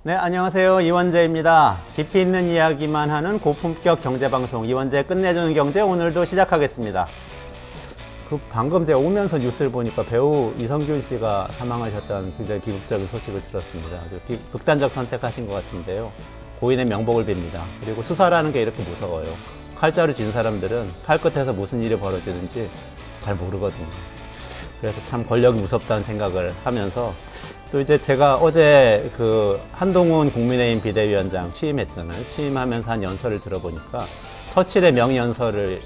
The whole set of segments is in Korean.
네, 안녕하세요. 이원재입니다. 깊이 있는 이야기만 하는 고품격 경제방송 이원재 끝내주는 경제 오늘도 시작하겠습니다. 방금 제가 오면서 뉴스를 보니까 배우 이성균 씨가 사망하셨다는 굉장히 비극적인 소식을 들었습니다. 극단적 선택하신 것 같은데요. 고인의 명복을 빕니다. 그리고 수사라는 게 이렇게 무서워요. 칼자루 쥔 사람들은 칼 끝에서 무슨 일이 벌어지는지 잘 모르거든요. 그래서 참 권력이 무섭다는 생각을 하면서 또 이제 제가 어제 한동훈 국민의힘 비대위원장 취임했잖아요. 취임하면서 한 연설을 들어보니까 처칠의 명연설을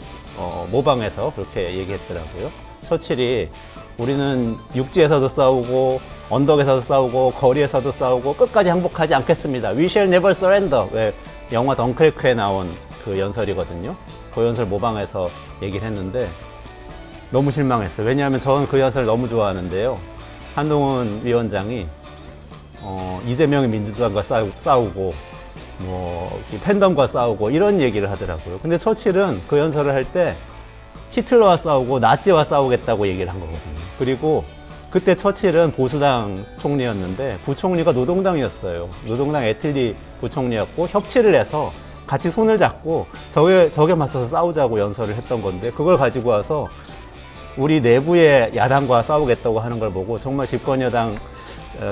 모방해서 그렇게 얘기했더라고요. 처칠이 우리는 육지에서도 싸우고 언덕에서도 싸우고 거리에서도 싸우고 끝까지 항복하지 않겠습니다. We shall never surrender. 왜 영화 덩크레크에 나온 그 연설이거든요. 그 연설 모방해서 얘기를 했는데 너무 실망했어요. 왜냐하면 저는 그 연설 너무 좋아하는데요. 한동훈 위원장이 이재명의 민주당과 싸우고 팬덤과 싸우고 이런 얘기를 하더라고요. 근데 처칠은 그 연설을 할 때 히틀러와 싸우고 나치와 싸우겠다고 얘기를 한 거거든요. 그리고 그때 처칠은 보수당 총리였는데 부총리가 노동당이었어요. 노동당 애틀리 부총리였고 협치를 해서 같이 손을 잡고 적에 맞서서 싸우자고 연설을 했던 건데 그걸 가지고 와서 우리 내부의 야당과 싸우겠다고 하는 걸 보고 정말 집권여당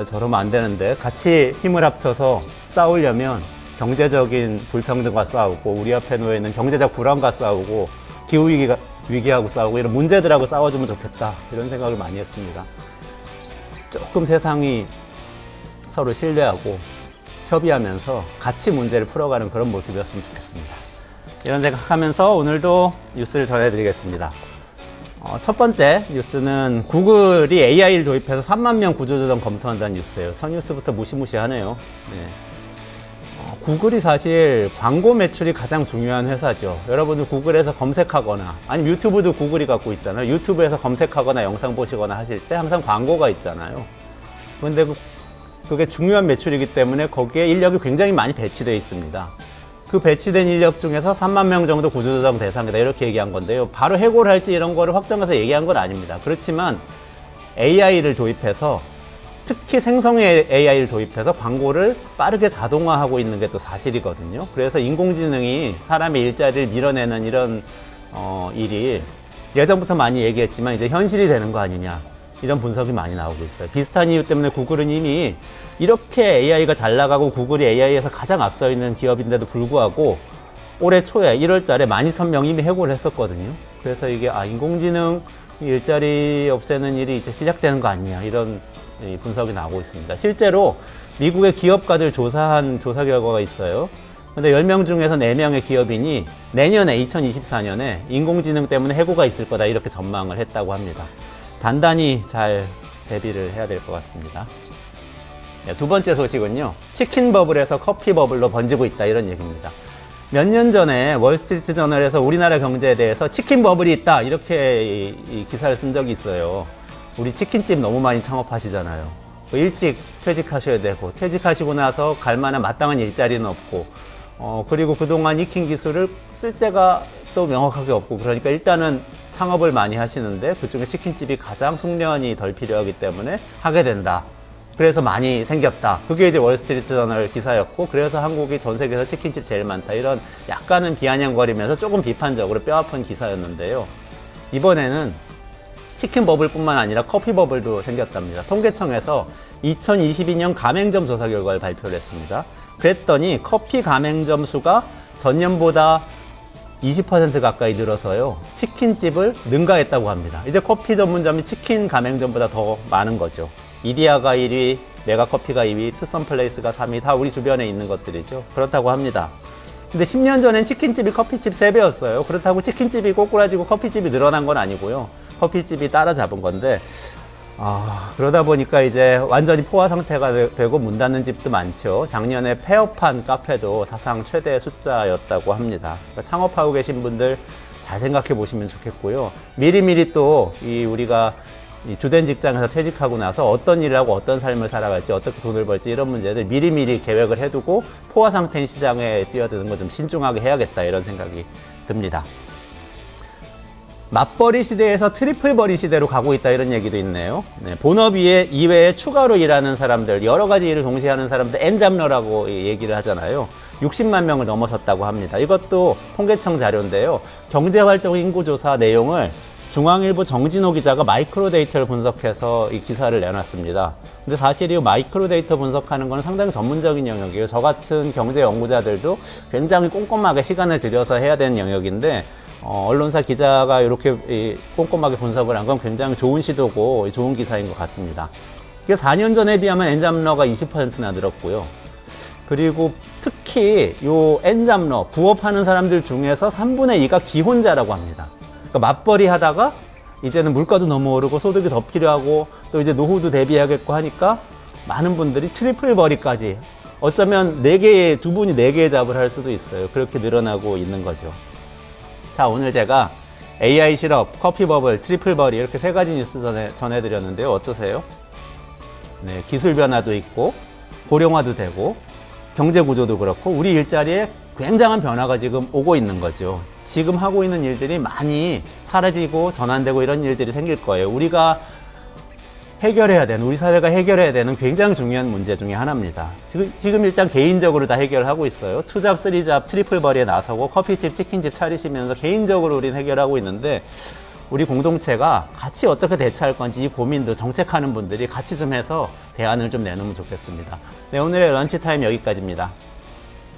저러면 안 되는데 같이 힘을 합쳐서 싸우려면 경제적인 불평등과 싸우고 우리 앞에 놓여 있는 경제적 불안과 싸우고 기후위기하고 싸우고 이런 문제들하고 싸워주면 좋겠다 이런 생각을 많이 했습니다. 조금 세상이 서로 신뢰하고 협의하면서 같이 문제를 풀어가는 그런 모습이었으면 좋겠습니다. 이런 생각하면서 오늘도 뉴스를 전해드리겠습니다. 첫 번째 뉴스는 구글이 AI를 도입해서 3만 명 구조조정 검토한다는 뉴스예요. 첫 뉴스부터 무시무시하네요. 네. 구글이 사실 광고 매출이 가장 중요한 회사죠. 여러분들 구글에서 검색하거나 아니면 유튜브도 구글이 갖고 있잖아요. 유튜브에서 검색하거나 영상 보시거나 하실 때 항상 광고가 있잖아요. 그런데 그게 중요한 매출이기 때문에 거기에 인력이 굉장히 많이 배치되어 있습니다. 그 배치된 인력 중에서 3만 명 정도 구조조정 대상이다 이렇게 얘기한 건데요. 바로 해고를 할지 이런 거를 확정해서 얘기한 건 아닙니다. 그렇지만 AI를 도입해서 특히 생성의 AI를 도입해서 광고를 빠르게 자동화하고 있는 게 또 사실이거든요. 그래서 인공지능이 사람의 일자리를 밀어내는 이런 일이 예전부터 많이 얘기했지만 이제 현실이 되는 거 아니냐 이런 분석이 많이 나오고 있어요. 비슷한 이유 때문에 구글은 이미 이렇게 AI가 잘 나가고 구글이 AI에서 가장 앞서 있는 기업인데도 불구하고 올해 초에 1월 달에 12,000명 이미 해고를 했었거든요. 그래서 이게 인공지능 일자리 없애는 일이 이제 시작되는 거 아니냐 이런 분석이 나오고 있습니다. 실제로 미국의 기업가들 조사한 조사 결과가 있어요. 근데 10명 중에서 4명의 기업인이 내년에 2024년에 인공지능 때문에 해고가 있을 거다 이렇게 전망을 했다고 합니다. 단단히 잘 대비를 해야 될 것 같습니다. 네, 두 번째 소식은요. 치킨 버블에서 커피 버블로 번지고 있다 이런 얘기입니다. 몇 년 전에 월스트리트 저널에서 우리나라 경제에 대해서 치킨 버블이 있다 이렇게 이 기사를 쓴 적이 있어요. 우리 치킨집 너무 많이 창업하시잖아요. 일찍 퇴직하셔야 되고 퇴직하시고 나서 갈 만한 마땅한 일자리는 없고 그리고 그동안 익힌 기술을 쓸 데가 또 명확하게 없고 그러니까 일단은 창업을 많이 하시는데 그중에 치킨집이 가장 숙련이 덜 필요하기 때문에 하게 된다. 그래서 많이 생겼다. 그게 이제 월스트리트 저널 기사였고 그래서 한국이 전 세계에서 치킨집 제일 많다. 이런 약간은 비아냥거리면서 조금 비판적으로 뼈아픈 기사였는데요. 이번에는 치킨 버블뿐만 아니라 커피 버블도 생겼답니다. 통계청에서 2022년 가맹점 조사 결과를 발표를 했습니다. 그랬더니 커피 가맹점 수가 전년보다 20% 가까이 늘어서요. 치킨집을 능가했다고 합니다. 이제 커피 전문점이 치킨 가맹점보다 더 많은 거죠. 이디야가 1위, 메가커피가 2위, 투썸플레이스가 3위 다 우리 주변에 있는 것들이죠. 그렇다고 합니다. 근데 10년 전엔 치킨집이 커피집 3배였어요. 그렇다고 치킨집이 꼬꾸라지고 커피집이 늘어난 건 아니고요. 커피집이 따라잡은 건데 그러다 보니까 이제 완전히 포화 상태가 되고 문 닫는 집도 많죠. 작년에 폐업한 카페도 사상 최대 숫자였다고 합니다. 그러니까 창업하고 계신 분들 잘 생각해 보시면 좋겠고요. 미리미리 또 우리가 주된 직장에서 퇴직하고 나서 어떤 일을 하고 어떤 삶을 살아갈지 어떻게 돈을 벌지 이런 문제들 미리미리 계획을 해두고 포화 상태인 시장에 뛰어드는 거 좀 신중하게 해야겠다 이런 생각이 듭니다. 맞벌이 시대에서 트리플 벌이 시대로 가고 있다 이런 얘기도 있네요. 네, 본업 이외에 추가로 일하는 사람들, 여러 가지 일을 동시에 하는 사람들 엔잡러라고 얘기를 하잖아요. 60만 명을 넘어섰다고 합니다. 이것도 통계청 자료인데요. 경제활동 인구조사 내용을 중앙일보 정진호 기자가 마이크로 데이터를 분석해서 이 기사를 내놨습니다. 근데 사실 이 마이크로 데이터 분석하는 건 상당히 전문적인 영역이에요. 저 같은 경제 연구자들도 굉장히 꼼꼼하게 시간을 들여서 해야 되는 영역인데 언론사 기자가 이렇게 꼼꼼하게 분석을 한 건 굉장히 좋은 시도고 좋은 기사인 것 같습니다. 이게 4년 전에 비하면 엔잡러가 20%나 늘었고요. 그리고 특히 요 엔잡러, 부업하는 사람들 중에서 3분의 2가 기혼자라고 합니다. 그러니까 맞벌이 하다가 이제는 물가도 너무 오르고 소득이 더 필요하고 또 이제 노후도 대비해야겠고 하니까 많은 분들이 트리플 벌이까지 어쩌면 두 분이 4개의 잡을 할 수도 있어요. 그렇게 늘어나고 있는 거죠. 자, 오늘 제가 AI 실업, 커피 버블, 트리플 벌이 이렇게 3가지 뉴스 전해드렸는데요. 어떠세요? 네, 기술 변화도 있고 고령화도 되고 경제 구조도 그렇고 우리 일자리에 굉장한 변화가 지금 오고 있는 거죠. 지금 하고 있는 일들이 많이 사라지고 전환되고 이런 일들이 생길 거예요. 우리가 해결해야 되는, 우리 사회가 해결해야 되는 굉장히 중요한 문제 중에 하나입니다. 지금 일단 개인적으로 다 해결하고 있어요. 투잡, 쓰리잡, 트리플 벌이에 나서고 커피집, 치킨집 차리시면서 개인적으로 우리는 해결하고 있는데 우리 공동체가 같이 어떻게 대처할 건지 이 고민도 정책하는 분들이 같이 좀 해서 대안을 좀 내놓으면 좋겠습니다. 네, 오늘의 런치타임 여기까지입니다.